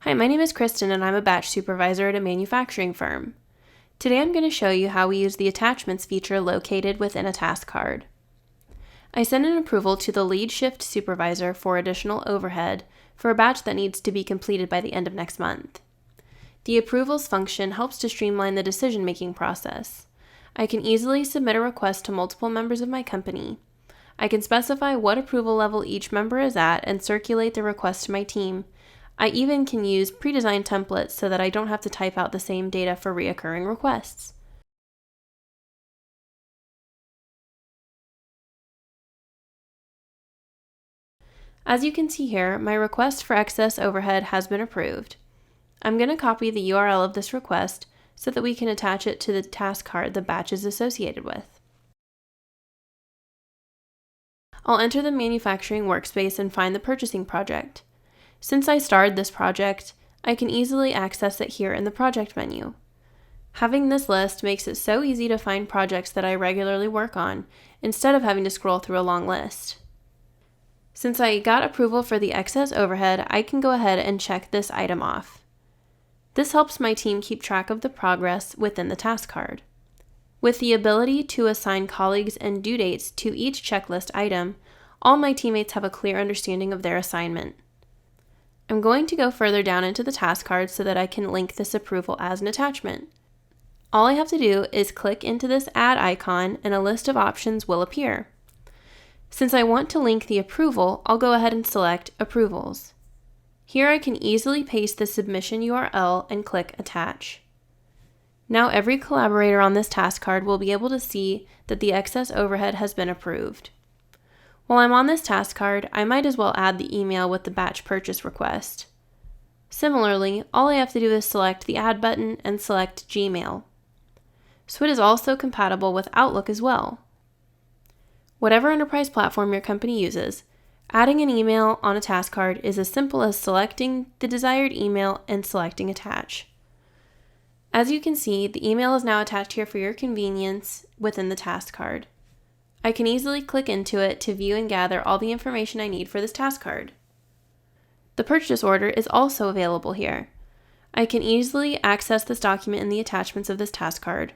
Hi, my name is Kristen and I'm a batch supervisor at a manufacturing firm. Today I'm going to show you how we use the attachments feature located within a task card. I send an approval to the lead shift supervisor for additional overhead for a batch that needs to be completed by the end of next month. The approvals function helps to streamline the decision-making process. I can easily submit a request to multiple members of my company. I can specify what approval level each member is at and circulate the request to my team. I even can use pre-designed templates so that I don't have to type out the same data for reoccurring requests. As you can see here, my request for excess overhead has been approved. I'm going to copy the URL of this request so that we can attach it to the task card the batch is associated with. I'll enter the manufacturing workspace and find the purchasing project. Since I started this project, I can easily access it here in the project menu. Having this list makes it so easy to find projects that I regularly work on, instead of having to scroll through a long list. Since I got approval for the excess overhead, I can go ahead and check this item off. This helps my team keep track of the progress within the task card. With the ability to assign colleagues and due dates to each checklist item, all my teammates have a clear understanding of their assignment. I'm going to go further down into the task card so that I can link this approval as an attachment. All I have to do is click into this add icon and a list of options will appear. Since I want to link the approval, I'll go ahead and select Approvals. Here I can easily paste the submission URL and click Attach. Now every collaborator on this task card will be able to see that the excess overhead has been approved. While I'm on this task card, I might as well add the email with the batch purchase request. Similarly, all I have to do is select the Add button and select Gmail. Swit is also compatible with Outlook as well. Whatever enterprise platform your company uses, adding an email on a task card is as simple as selecting the desired email and selecting Attach. As you can see, the email is now attached here for your convenience within the task card. I can easily click into it to view and gather all the information I need for this task card. The purchase order is also available here. I can easily access this document in the attachments of this task card.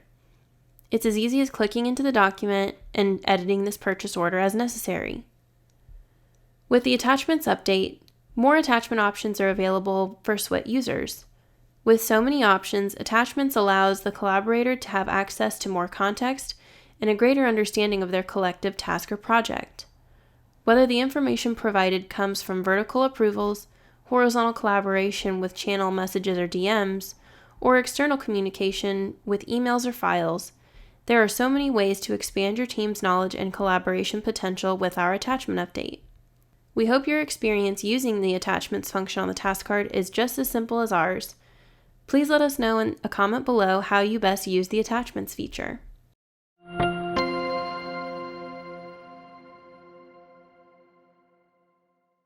It's as easy as clicking into the document and editing this purchase order as necessary. With the attachments update, more attachment options are available for Swit users. With so many options, attachments allows the collaborator to have access to more context and a greater understanding of their collective task or project. Whether the information provided comes from vertical approvals, horizontal collaboration with channel messages or DMs, or external communication with emails or files, there are so many ways to expand your team's knowledge and collaboration potential with our attachment update. We hope your experience using the attachments function on the task card is just as simple as ours. Please let us know in a comment below how you best use the attachments feature.